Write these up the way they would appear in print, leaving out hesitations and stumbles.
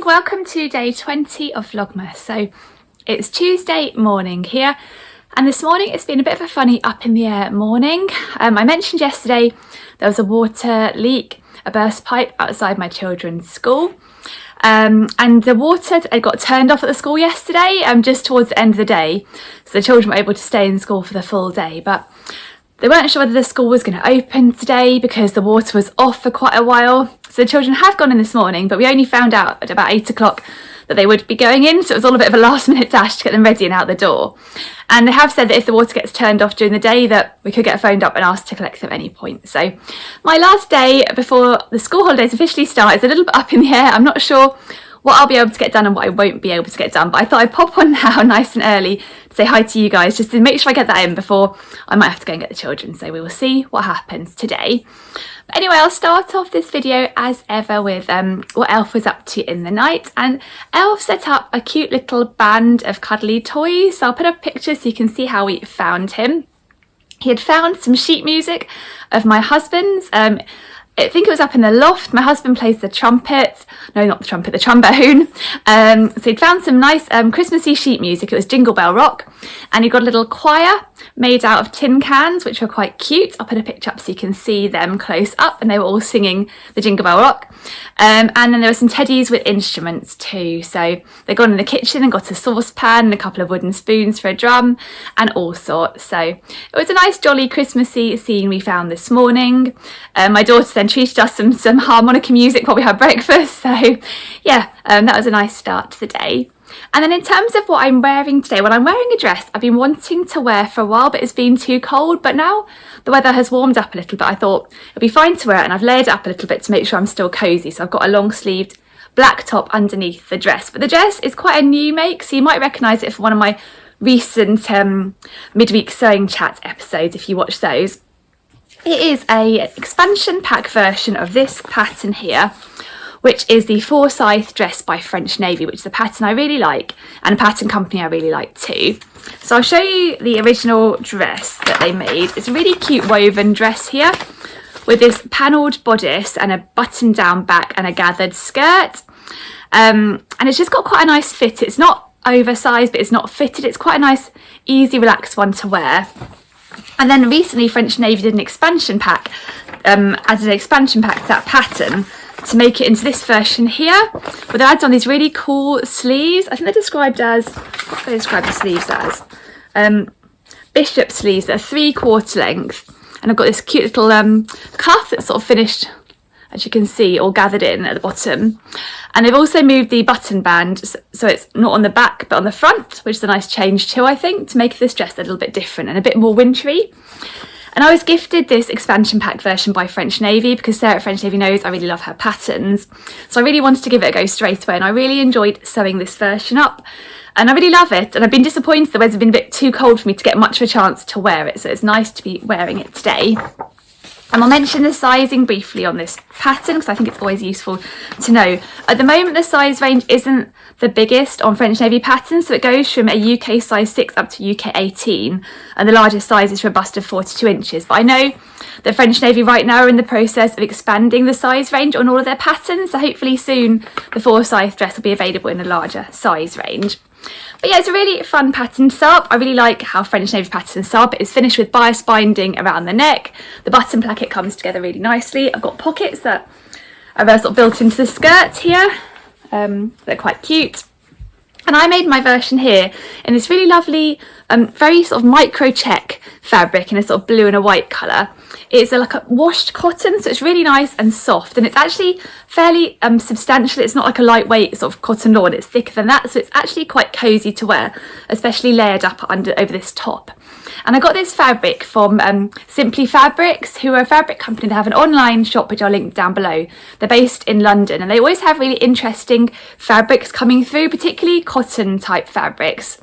welcome to day 20 of Vlogmas. So it's Tuesday morning here, and this morning it's been a bit of a funny up in the air morning. I mentioned yesterday there was a water leak, a burst pipe outside my children's school, and the water got turned off at the school yesterday just towards the end of the day, so the children were able to stay in school for the full day, but they weren't sure whether the school was going to open today because the water was off for quite a while. So the children have gone in this morning, but we only found out at about 8 o'clock that they would be going in. So it was all a bit of a last minute dash to get them ready and out the door. And they have said that if the water gets turned off during the day, that we could get phoned up and asked to collect them at any point. So my last day before the school holidays officially start is a little bit up in the air. I'm not sure what I'll be able to get done and what I won't be able to get done, but I thought I'd pop on now nice and early to say hi to you guys, just to make sure I get that in before I might have to go and get the children. So we will see what happens today. But anyway, I'll start off this video as ever with what Elf was up to in the night. And Elf set up a cute little band of cuddly toys, so I'll put up pictures so you can see how we found him. He had found some sheet music of my husband's. I think it was up in the loft. My husband plays the trumpet. No, not the trumpet, the trombone. So he'd found some nice Christmassy sheet music. It was Jingle Bell Rock. And he got a little choir made out of tin cans, which were quite cute. I'll put a picture up so you can see them close up. And they were all singing the Jingle Bell Rock. And then there were some teddies with instruments too. So they got in the kitchen and got a saucepan and a couple of wooden spoons for a drum and all sorts. So it was a nice jolly Christmassy scene we found this morning. My daughter then treated us some harmonica music while we had breakfast. So yeah, that was a nice start to the day. And then in terms of what I'm wearing today, well, I'm wearing a dress I've been wanting to wear for a while, but it's been too cold. But now the weather has warmed up a little bit, I thought it'd be fine to wear it, and I've layered it up a little bit to make sure I'm still cozy. So I've got a long sleeved black top underneath the dress, but the dress is quite a new make, so you might recognise it from one of my recent midweek sewing chat episodes if you watch those. It is a expansion pack version of this pattern here, which is the Forsyth dress by French Navy, which is a pattern I really like and a pattern company I really like too. So I'll show you the original dress that they made. It's a really cute woven dress here with this panelled bodice and a button down back and a gathered skirt. And it's just got quite a nice fit. It's not oversized, but it's not fitted. It's quite a nice, easy, relaxed one to wear. And then recently French Navy did an expansion pack, added an expansion pack to that pattern to make it into this version here, where they added on these really cool sleeves. I think they're described as, what do they describe the sleeves as? Bishop sleeves that are 3/4 length. And I've got this cute little cuff that's sort of finished, as you can see, all gathered in at the bottom. And they've also moved the button band, so it's not on the back but on the front, which is a nice change too, I think, to make this dress a little bit different and a bit more wintry. And I was gifted this expansion pack version by French Navy because Sarah at French Navy knows I really love her patterns. So I really wanted to give it a go straight away, and I really enjoyed sewing this version up. And I really love it, and I've been disappointed the weather's been a bit too cold for me to get much of a chance to wear it, so it's nice to be wearing it today. And I'll mention the sizing briefly on this pattern because I think it's always useful to know. At the moment the size range isn't the biggest on French Navy patterns, so it goes from a UK size 6 up to UK 18, and the largest size is for a bust of 42 inches. But I know that French Navy right now are in the process of expanding the size range on all of their patterns, so hopefully soon the Forsyth dress will be available in a larger size range. But yeah, it's a really fun pattern to sew up. I really like how French Navy patterns sew up. It's finished with bias binding around the neck. The button placket comes together really nicely. I've got pockets that are sort of built into the skirt here. They're quite cute. And I made my version here in this really lovely, very sort of micro check fabric in a sort of blue and a white colour. It's like a washed cotton, so it's really nice and soft, and it's actually fairly substantial. It's not like a lightweight sort of cotton lawn, it's thicker than that, so it's actually quite cosy to wear, especially layered up over this top. And I got this fabric from Simply Fabrics, who are a fabric company. They have an online shop which I'll link down below. They're based in London, and they always have really interesting fabrics coming through, particularly cotton type fabrics.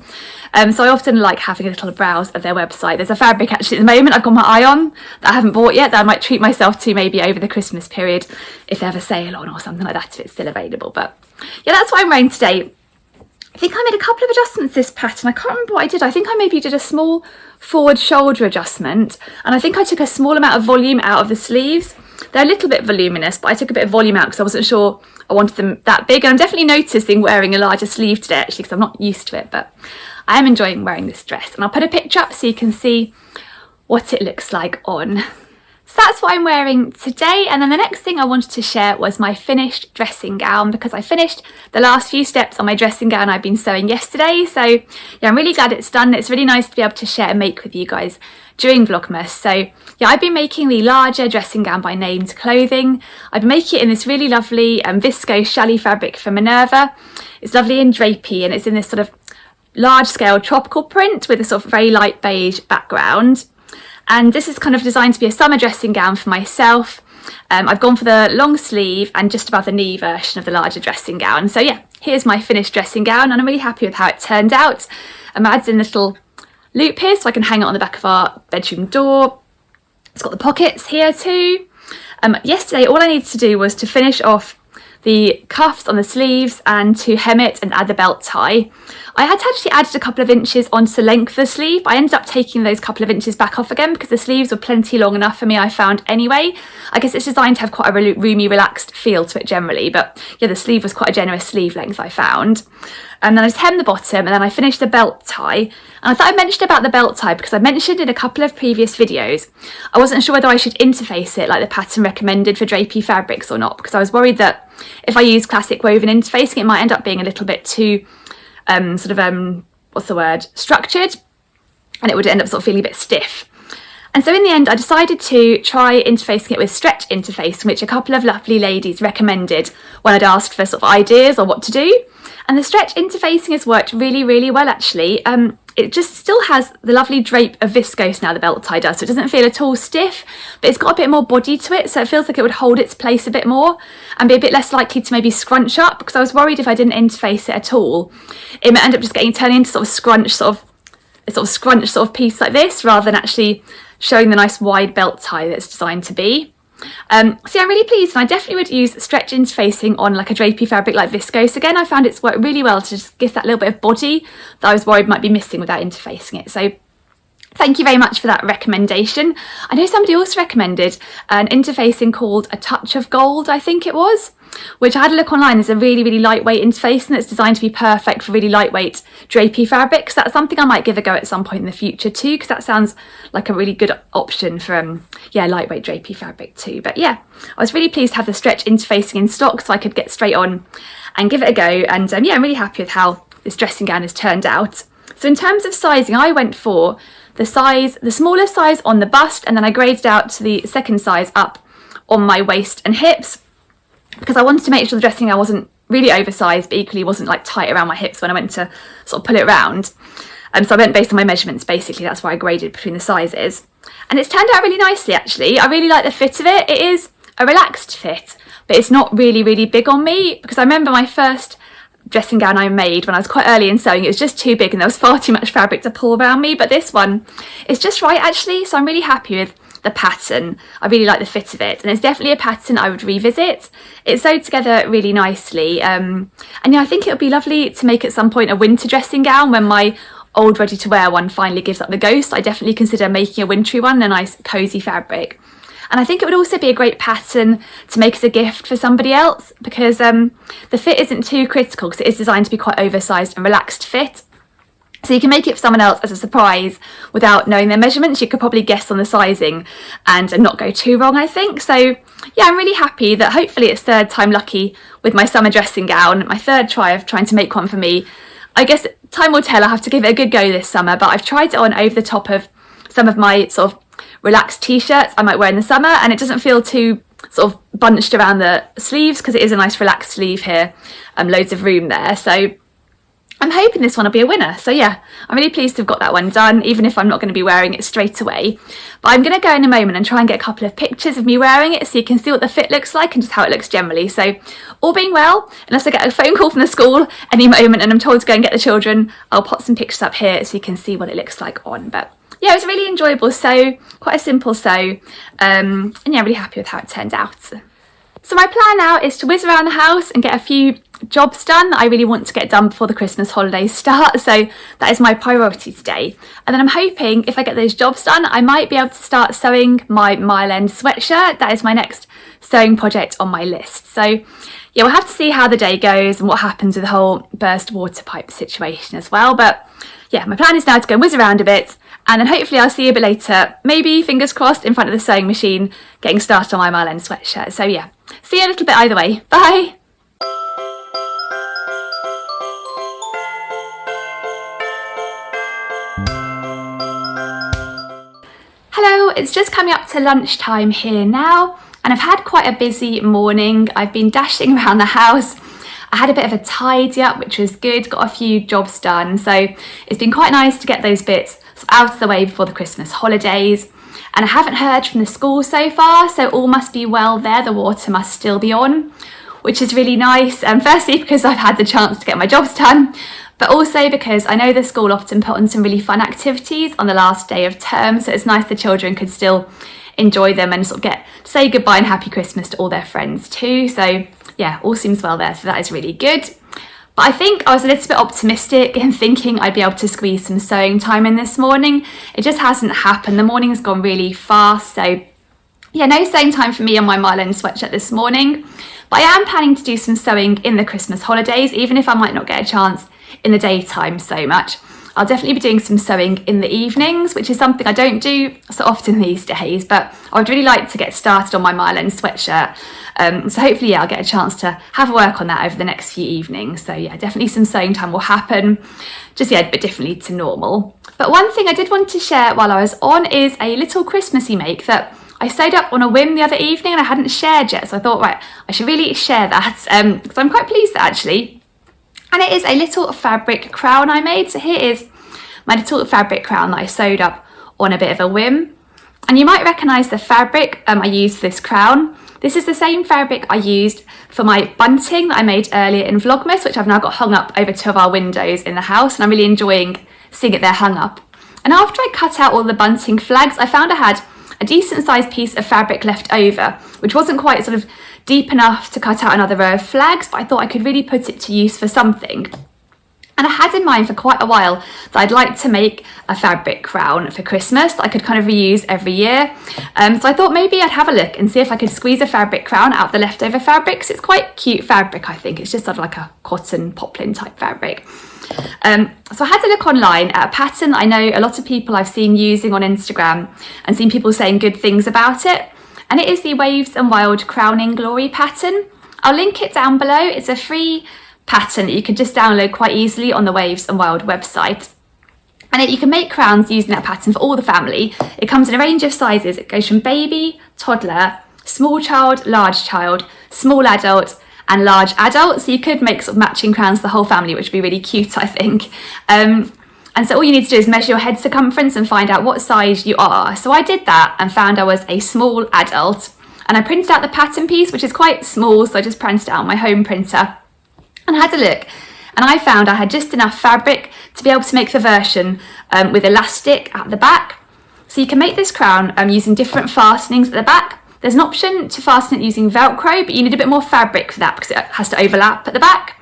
So I often like having a little browse of their website. There's a fabric actually at the moment I've got my eye on that I haven't bought yet, that I might treat myself to maybe over the Christmas period if they have a sale on or something like that, if it's still available. But yeah, that's what I'm wearing today. I think I made a couple of adjustments to this pattern. I can't remember what I did. I think I maybe did a small forward shoulder adjustment, and I think I took a small amount of volume out of the sleeves. They're a little bit voluminous, but I took a bit of volume out because I wasn't sure I wanted them that big. And I'm definitely noticing wearing a larger sleeve today actually, because I'm not used to it, but I am enjoying wearing this dress. And I'll put a picture up so you can see what it looks like on. So that's what I'm wearing today. And then the next thing I wanted to share was my finished dressing gown, because I finished the last few steps on my dressing gown I've been sewing yesterday. So yeah, I'm really glad it's done. It's really nice to be able to share and make with you guys during Vlogmas. So yeah, I've been making the larger dressing gown by Named Clothing. I've been making it in this really lovely viscose challis fabric from Minerva. It's lovely and drapey, and it's in this sort of large scale tropical print with a sort of very light beige background. And this is kind of designed to be a summer dressing gown for myself. I've gone for the long sleeve and just above the knee version of the larger dressing gown. So yeah, here's my finished dressing gown, and I'm really happy with how it turned out. I'm adding a little loop here so I can hang it on the back of our bedroom door. It's got the pockets here too. Yesterday all I needed to do was to finish off the cuffs on the sleeves and to hem it and add the belt tie. I had actually added a couple of inches onto the length of the sleeve, but I ended up taking those couple of inches back off again because the sleeves were plenty long enough for me, I found anyway. I guess it's designed to have quite a roomy, relaxed feel to it generally, but yeah, the sleeve was quite a generous sleeve length, I found. And then I just hemmed the bottom, and then I finished the belt tie. And I thought I mentioned about the belt tie because I mentioned in a couple of previous videos I wasn't sure whether I should interface it like the pattern recommended for drapey fabrics or not, because I was worried that if I use classic woven interfacing it might end up being a little bit too structured, and it would end up sort of feeling a bit stiff. And so in the end I decided to try interfacing it with stretch interfacing, which a couple of lovely ladies recommended when I'd asked for sort of ideas or what to do. And the stretch interfacing has worked really, really well actually. It just still has the lovely drape of viscose now, the belt tie does, so it doesn't feel at all stiff, but it's got a bit more body to it, so it feels like it would hold its place a bit more and be a bit less likely to maybe scrunch up, because I was worried if I didn't interface it at all, it might end up just turning into sort of scrunch sort of piece like this, rather than actually showing the nice wide belt tie that it's designed to be. So yeah, I'm really pleased, and I definitely would use stretch interfacing on like a drapey fabric like viscose again. I found it's worked really well to just give that little bit of body that I was worried might be missing without interfacing it. So thank you very much for that recommendation. I know somebody else recommended an interfacing called A Touch of Gold, I think it was, which I had a look online. There's a really, really lightweight interfacing that's designed to be perfect for really lightweight drapey fabrics. That's something I might give a go at some point in the future too, because that sounds like a really good option for lightweight drapey fabric too. But yeah, I was really pleased to have the stretch interfacing in stock so I could get straight on and give it a go. And yeah, I'm really happy with how this dressing gown has turned out. So in terms of sizing, I went for the smallest size on the bust, and then I graded out to the second size up on my waist and hips, because I wanted to make sure the dressing gown wasn't really oversized, but equally wasn't like tight around my hips when I went to sort of pull it around. So I went based on my measurements basically, that's why I graded between the sizes. And it's turned out really nicely actually. I really like the fit of it. It is a relaxed fit, but it's not really, really big on me, because I remember my first dressing gown I made when I was quite early in sewing, it was just too big and there was far too much fabric to pull around me, but this one is just right actually, so I'm really happy with the pattern. I really like the fit of it, and it's definitely a pattern I would revisit. It's sewed together really nicely, and yeah, I think it would be lovely to make at some point a winter dressing gown when my old ready to wear one finally gives up the ghost. I definitely consider making a wintry one, a nice cozy fabric. And I think it would also be a great pattern to make as a gift for somebody else, because the fit isn't too critical, because it is designed to be quite oversized and relaxed fit. So you can make it for someone else as a surprise without knowing their measurements. You could probably guess on the sizing and not go too wrong, I think. So yeah, I'm really happy that hopefully it's third time lucky with my summer dressing gown, my third try of trying to make one for me. I guess time will tell, I'll have to give it a good go this summer, but I've tried it on over the top of some of my sort of relaxed t-shirts I might wear in the summer, and it doesn't feel too sort of bunched around the sleeves because it is a nice relaxed sleeve here, loads of room there. So I'm hoping this one will be a winner. So yeah, I'm really pleased to have got that one done, even if I'm not going to be wearing it straight away. But I'm going to go in a moment and try and get a couple of pictures of me wearing it so you can see what the fit looks like and just how it looks generally. So all being well, unless I get a phone call from the school any moment and I'm told to go and get the children, I'll pop some pictures up here so you can see what it looks like on. But yeah, it was a really enjoyable sew, quite a simple sew, and yeah, really happy with how it turned out. So my plan now is to whiz around the house and get a few jobs done that I really want to get done before the Christmas holidays start, so that is my priority today. And then I'm hoping if I get those jobs done, I might be able to start sewing my Mile End sweatshirt. That is my next sewing project on my list. So yeah, we'll have to see how the day goes and what happens with the whole burst water pipe situation as well. But yeah, my plan is now to go and whiz around a bit, and then hopefully I'll see you a bit later, maybe fingers crossed in front of the sewing machine, getting started on my Mile End sweatshirt. So yeah, see you a little bit either way. Bye! Hello, it's just coming up to lunchtime here now, and I've had quite a busy morning. I've been dashing around the house. I had a bit of a tidy up, which was good, got a few jobs done, so it's been quite nice to get those bits out of the way before the Christmas holidays. And I haven't heard from the school so far, so all must be well there. The water must still be on, which is really nice. And firstly, because I've had the chance to get my jobs done, but also because I know the school often put on some really fun activities on the last day of term, so it's nice the children could still enjoy them and sort of say goodbye and happy Christmas to all their friends too. So yeah, all seems well there, so that is really good. But I think I was a little bit optimistic in thinking I'd be able to squeeze some sewing time in this morning. It just hasn't happened. The morning has gone really fast, so yeah, no sewing time for me on my Mile End sweatshirt this morning. But I am planning to do some sewing in the Christmas holidays, even if I might not get a chance in the daytime so much. I'll definitely be doing some sewing in the evenings, which is something I don't do so often these days, but I would really like to get started on my Mile End sweatshirt. So hopefully, yeah, I'll get a chance to have a work on that over the next few evenings. So yeah, definitely some sewing time will happen, just yeah, a bit differently to normal. But one thing I did want to share while I was on is a little Christmassy make that I sewed up on a whim the other evening and I hadn't shared yet. So I thought, right, I should really share that because I'm quite pleased actually. And it is a little fabric crown I made. So here is my little fabric crown that I sewed up on a bit of a whim. And you might recognise the fabric I used for this crown. This is the same fabric I used for my bunting that I made earlier in Vlogmas, which I've now got hung up over two of our windows in the house, and I'm really enjoying seeing it there hung up. And after I cut out all the bunting flags, I found I had a decent sized piece of fabric left over, which wasn't quite sort of deep enough to cut out another row of flags, but I thought I could really put it to use for something. And I had in mind for quite a while that I'd like to make a fabric crown for Christmas that I could kind of reuse every year. So I thought maybe I'd have a look and see if I could squeeze a fabric crown out of the leftover fabric, because it's quite cute fabric, I think. It's just sort of like a cotton poplin type fabric. So I had to look online at a pattern I know a lot of people I've seen using on Instagram and seen people saying good things about it. And it is the Waves and Wild Crowning Glory pattern. I'll link it down below. It's a free pattern that you can just download quite easily on the Waves and Wild website. And you can make crowns using that pattern for all the family. It comes in a range of sizes. It goes from baby, toddler, small child, large child, small adult, and large adult. So you could make sort of matching crowns for the whole family, which would be really cute, I think. And so all you need to do is measure your head circumference and find out what size you are. So I did that and found I was a small adult. And I printed out the pattern piece, which is quite small, so I just printed it out on my home printer and had a look. And I found I had just enough fabric to be able to make the version with elastic at the back. So you can make this crown using different fastenings at the back. There's an option to fasten it using Velcro, but you need a bit more fabric for that because it has to overlap at the back.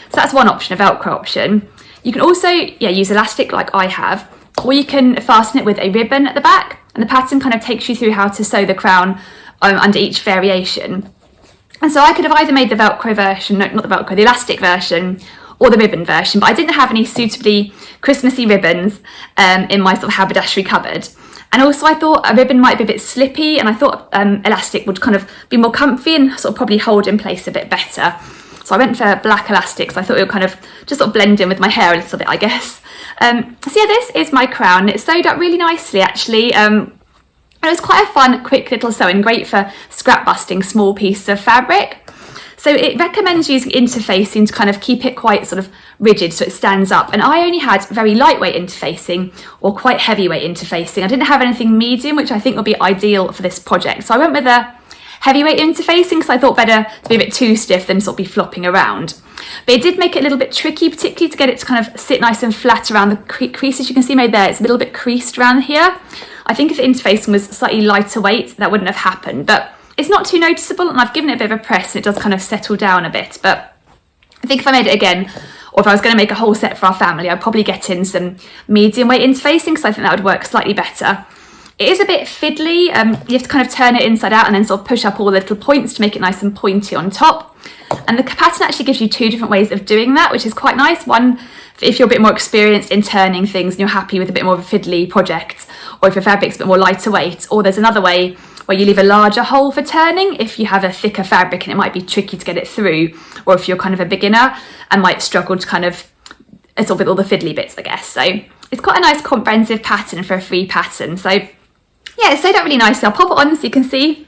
So that's one option, a Velcro option. You can also use elastic like I have, or you can fasten it with a ribbon at the back, and the pattern kind of takes you through how to sew the crown under each variation. And so I could have either made the Velcro version, no, not the Velcro, the elastic version, or the ribbon version, but I didn't have any suitably Christmassy ribbons in my sort of haberdashery cupboard. And also I thought a ribbon might be a bit slippy, and I thought elastic would kind of be more comfy and sort of probably hold in place a bit better. So I went for black elastics. I thought it would kind of just sort of blend in with my hair a little bit, I guess. So yeah, this is my crown. It's sewed up really nicely, actually. It was quite a fun, quick little sewing, great for scrap busting small pieces of fabric. So it recommends using interfacing to kind of keep it quite sort of rigid so it stands up. And I only had very lightweight interfacing or quite heavyweight interfacing. I didn't have anything medium, which I think would be ideal for this project. So I went with a heavyweight interfacing because I thought better to be a bit too stiff than sort of be flopping around. But it did make it a little bit tricky, particularly to get it to kind of sit nice and flat around the creases. You can see maybe there, it's a little bit creased around here. I think if the interfacing was slightly lighter weight, that wouldn't have happened. But it's not too noticeable, and I've given it a bit of a press and it does kind of settle down a bit. But I think if I made it again, or if I was going to make a whole set for our family, I'd probably get in some medium weight interfacing because I think that would work slightly better. It is a bit fiddly. You have to kind of turn it inside out and then sort of push up all the little points to make it nice and pointy on top. And the pattern actually gives you 2 different ways of doing that, which is quite nice. One, if you're a bit more experienced in turning things and you're happy with a bit more of a fiddly project, or if your fabric's a bit more lighter weight, or there's another way where you leave a larger hole for turning if you have a thicker fabric and it might be tricky to get it through, or if you're kind of a beginner and might struggle to kind of sort of with all the fiddly bits, I guess. So it's quite a nice comprehensive pattern for a free pattern. So yeah, it's sewed out really nicely. I'll pop it on so you can see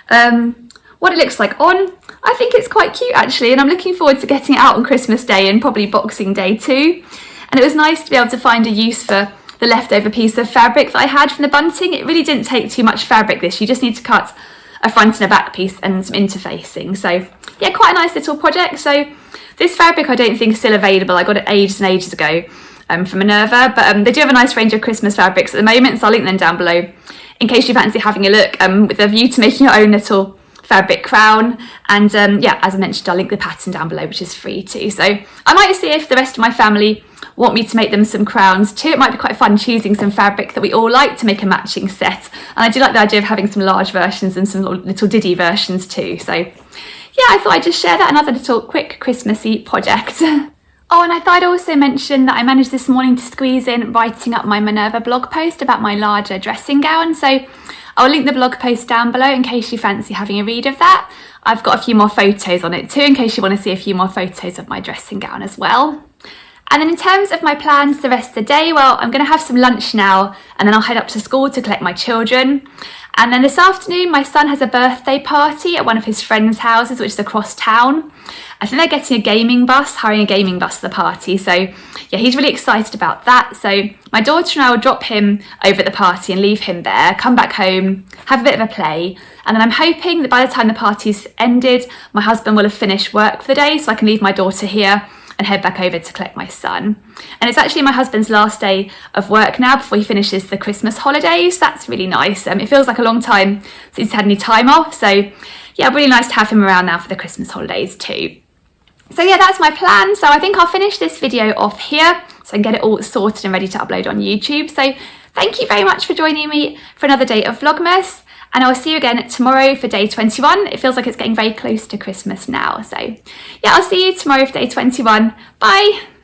what it looks like on. I think it's quite cute actually, and I'm looking forward to getting it out on Christmas Day and probably Boxing Day too. And it was nice to be able to find a use for the leftover piece of fabric that I had from the bunting. It really didn't take too much fabric, this. You just need to cut a front and a back piece and some interfacing. So yeah, quite a nice little project. So this fabric I don't think is still available. I got it ages and ages ago from Minerva, but they do have a nice range of Christmas fabrics at the moment, so I'll link them down below in case you fancy having a look, with a view to making your own little fabric crown. And yeah, as I mentioned, I'll link the pattern down below, which is free too. So I might see if the rest of my family want me to make them some crowns too. It might be quite fun choosing some fabric that we all like to make a matching set. And I do like the idea of having some large versions and some little diddy versions too. So yeah, I thought I'd just share that, another little quick Christmassy project. Oh, and I thought I'd also mention that I managed this morning to squeeze in writing up my Minerva blog post about my larger dressing gown. So I'll link the blog post down below in case you fancy having a read of that. I've got a few more photos on it too, in case you want to see a few more photos of my dressing gown as well. And then in terms of my plans the rest of the day, well, I'm going to have some lunch now and then I'll head up to school to collect my children. And then this afternoon, my son has a birthday party at one of his friends' houses, which is across town. I think they're getting a gaming bus, hiring a gaming bus for the party. So yeah, he's really excited about that. So my daughter and I will drop him over at the party and leave him there, come back home, have a bit of a play. And then I'm hoping that by the time the party's ended, my husband will have finished work for the day so I can leave my daughter here and head back over to collect my son. And it's actually my husband's last day of work now before he finishes the Christmas holidays. That's really nice. It feels like a long time since he's had any time off. So yeah, really nice to have him around now for the Christmas holidays too. So yeah, that's my plan. So I think I'll finish this video off here so I can get it all sorted and ready to upload on YouTube. So thank you very much for joining me for another day of Vlogmas. And I'll see you again tomorrow for day 21. It feels like it's getting very close to Christmas now. So yeah, I'll see you tomorrow for day 21. Bye.